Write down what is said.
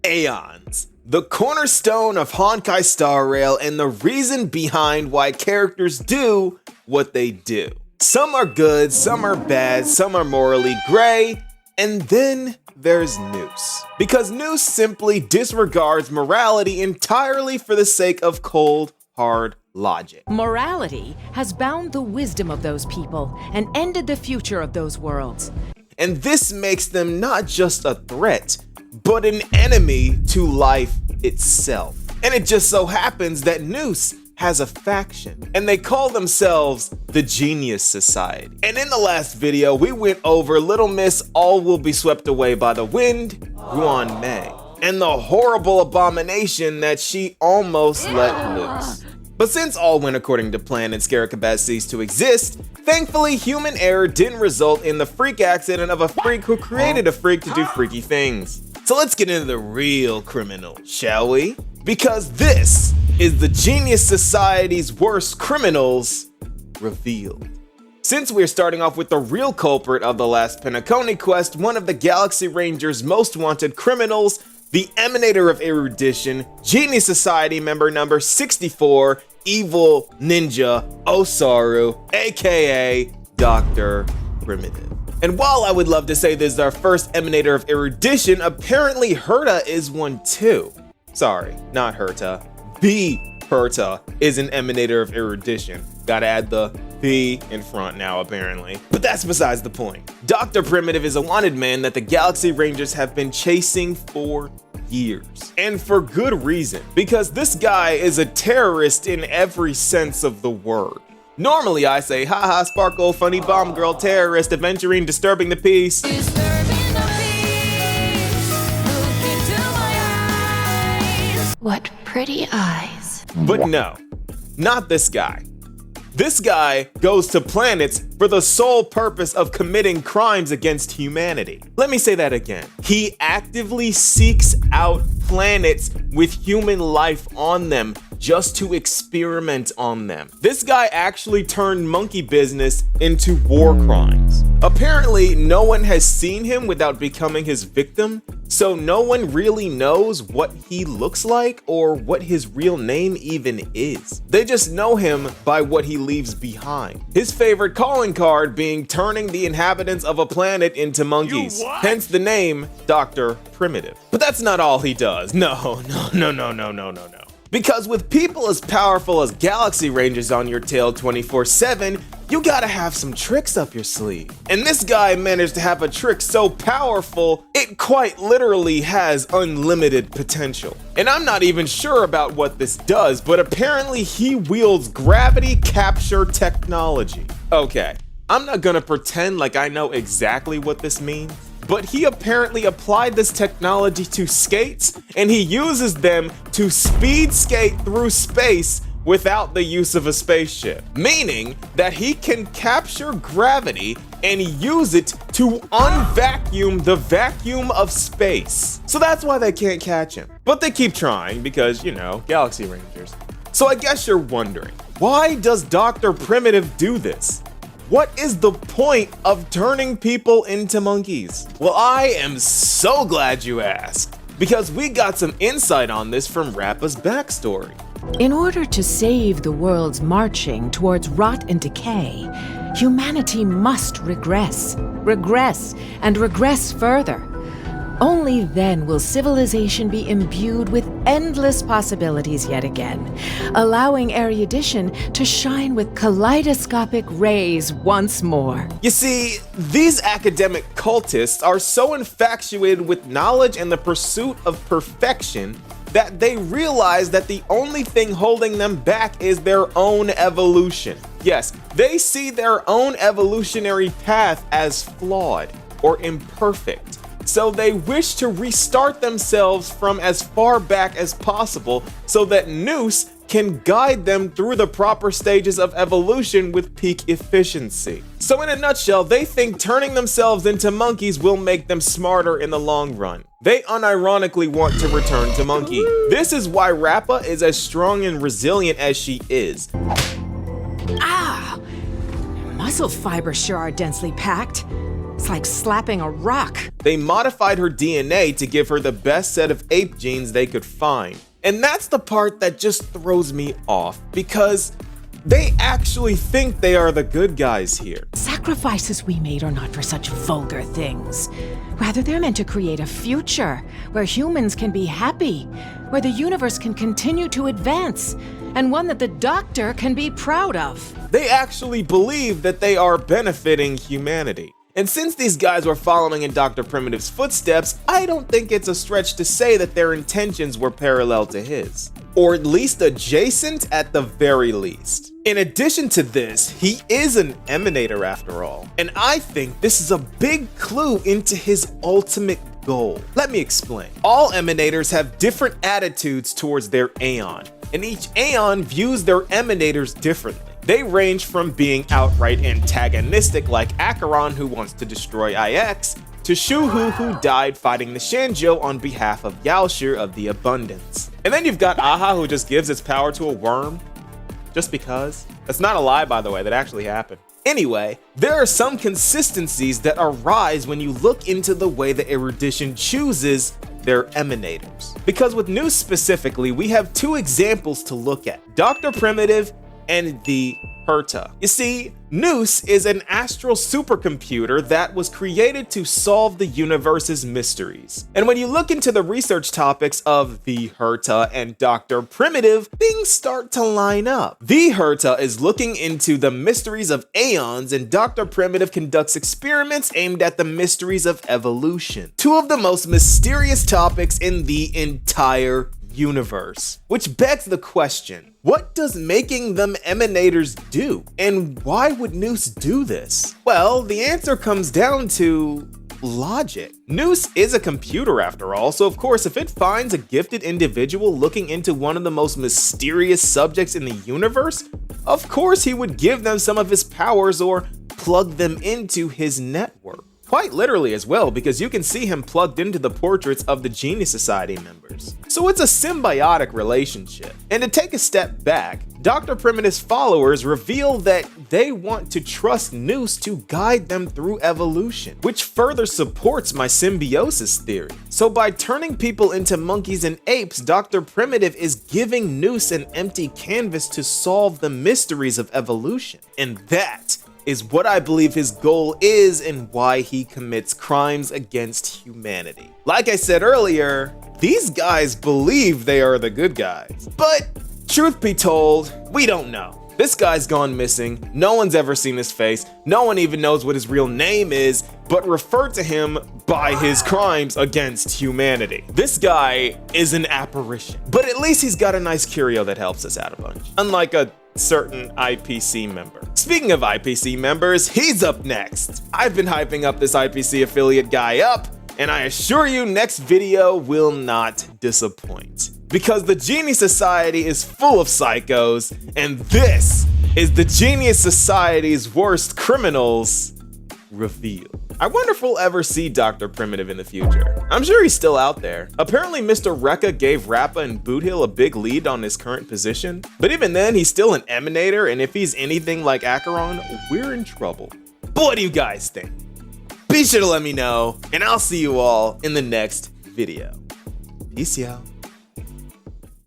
Aeons, the cornerstone of Honkai Star Rail and the reason behind why characters do what they do. Some are good, some are bad, some are morally gray, and then there's Nous. Because Nous simply disregards morality entirely for the sake of cold, hard logic. Morality has bound the wisdom of those people and ended the future of those worlds. And this makes them not just a threat, but an enemy to life itself. And it just so happens that Nous has a faction, and they call themselves the Genius Society. And in the last video, we went over Little Miss All Will Be Swept Away by the Wind, Guan Mei, and the horrible abomination that she almost let loose. But since all went according to plan and Scaricabas ceased to exist, thankfully human error didn't result in the freak accident of a freak who created a freak to do freaky things. So let's get into the real criminal, shall we? Because this is the Genius Society's worst criminals revealed. Since we're starting off with the real culprit of the last Penacony quest, one of the Galaxy Ranger's most wanted criminals, the Emanator of Erudition, Genius Society member number 64, Evil Ninja Osaru, aka Dr. Primitive. And while I would love to say this is our first Emanator of Erudition, apparently Herta is one too. Sorry, not Herta. B. Herta is an Emanator of Erudition. Gotta add the B in front now, apparently. But that's besides the point. Dr. Primitive is a wanted man that the Galaxy Rangers have been chasing for years. And for good reason, because this guy is a terrorist in every sense of the word. Normally I say, haha, sparkle, funny bomb girl, terrorist, adventuring, disturbing the peace. What pretty eyes. But no, not this guy. This guy goes to planets for the sole purpose of committing crimes against humanity. Let me say that again. He actively seeks out planets with human life on them just to experiment on them. This guy actually turned monkey business into war crimes. Apparently, no one has seen him without becoming his victim, so no one really knows what he looks like or what his real name even is. They just know him by what he leaves behind. His favorite calling card being turning the inhabitants of a planet into monkeys. Hence the name Dr. Primitive. But that's not all he does. No. Because with people as powerful as Galaxy Rangers on your tail 24/7, you gotta have some tricks up your sleeve. And this guy managed to have a trick so powerful, it quite literally has unlimited potential. And I'm not even sure about what this does, but apparently he wields gravity capture technology. Okay, I'm not gonna pretend like I know exactly what this means, but he apparently applied this technology to skates, and he uses them to speed skate through space without the use of a spaceship. Meaning that he can capture gravity and use it to unvacuum the vacuum of space. So that's why they can't catch him. But they keep trying because, you know, Galaxy Rangers. So I guess you're wondering, why does Dr. Primitive do this? What is the point of turning people into monkeys? Well, I am so glad you asked, because we got some insight on this from Rappa's backstory. In order to save the world's marching towards rot and decay, humanity must regress and regress further. Only then will civilization be imbued with endless possibilities yet again, allowing erudition to shine with kaleidoscopic rays once more. You see, these academic cultists are so infatuated with knowledge and the pursuit of perfection that they realize that the only thing holding them back is their own evolution. Yes, they see their own evolutionary path as flawed or imperfect. So they wish to restart themselves from as far back as possible so that Nous can guide them through the proper stages of evolution with peak efficiency. So in a nutshell, they think turning themselves into monkeys will make them smarter in the long run. They unironically want to return to monkey. This is why Rappa is as strong and resilient as she is. Ah! Muscle fibers sure are densely packed. It's like slapping a rock. They modified her DNA to give her the best set of ape genes they could find. And that's the part that just throws me off, because they actually think they are the good guys here. Sacrifices we made are not for such vulgar things. Rather, they're meant to create a future where humans can be happy, where the universe can continue to advance, and one that the Doctor can be proud of. They actually believe that they are benefiting humanity. And since these guys were following in Dr. Primitive's footsteps, I don't think it's a stretch to say that their intentions were parallel to his. Or at least adjacent at the very least. In addition to this, he is an emanator after all. And I think this is a big clue into his ultimate goal. Let me explain. All emanators have different attitudes towards their aeon, and each aeon views their emanators differently. They range from being outright antagonistic like Acheron, who wants to destroy IX, to Shuhu, who died fighting the Shanjo on behalf of Yaoshi of the Abundance. And then you've got Aha, who just gives its power to a worm, just because. That's not a lie, by the way, that actually happened. Anyway, there are some consistencies that arise when you look into the way that Erudition chooses their emanators. Because with Nous specifically, we have two examples to look at: Dr. Primitive and the Herta. You see, Nous is an astral supercomputer that was created to solve the universe's mysteries. And when you look into the research topics of the Herta and Dr. Primitive, things start to line up. The Herta is looking into the mysteries of aeons, and Dr. Primitive conducts experiments aimed at the mysteries of evolution. Two of the most mysterious topics in the entire universe. Which begs the question, what does making them emanators do? And why would Nous do this? Well, the answer comes down to logic. Nous is a computer after all, so of course if it finds a gifted individual looking into one of the most mysterious subjects in the universe, of course he would give them some of his powers or plug them into his network. Quite literally as well, because you can see him plugged into the portraits of the Genius Society members. So it's a symbiotic relationship. And to take a step back, Dr. Primitive's followers reveal that they want to trust Nous to guide them through evolution, which further supports my symbiosis theory. So by turning people into monkeys and apes, Dr. Primitive is giving Nous an empty canvas to solve the mysteries of evolution. And that is what I believe his goal is and why he commits crimes against humanity. Like I said earlier, these guys believe they are the good guys. But truth be told, we don't know. This guy's gone missing, no one's ever seen his face, no one even knows what his real name is, but refer to him by his crimes against humanity. This guy is an apparition, but at least he's got a nice curio that helps us out a bunch, unlike a certain IPC member. Speaking of IPC members, he's up next. I've been hyping up this IPC affiliate guy up, and I assure you next video will not disappoint. Because the Genius Society is full of psychos, and this is the Genius Society's worst criminals revealed. I wonder if we'll ever see Dr. Primitive in the future. I'm sure he's still out there. Apparently Mr. Rekka gave Rappa and Boothill a big lead on his current position, but even then he's still an emanator, and if he's anything like Acheron, we're in trouble. But what do you guys think? Be sure to let me know, and I'll see you all in the next video. Peace out.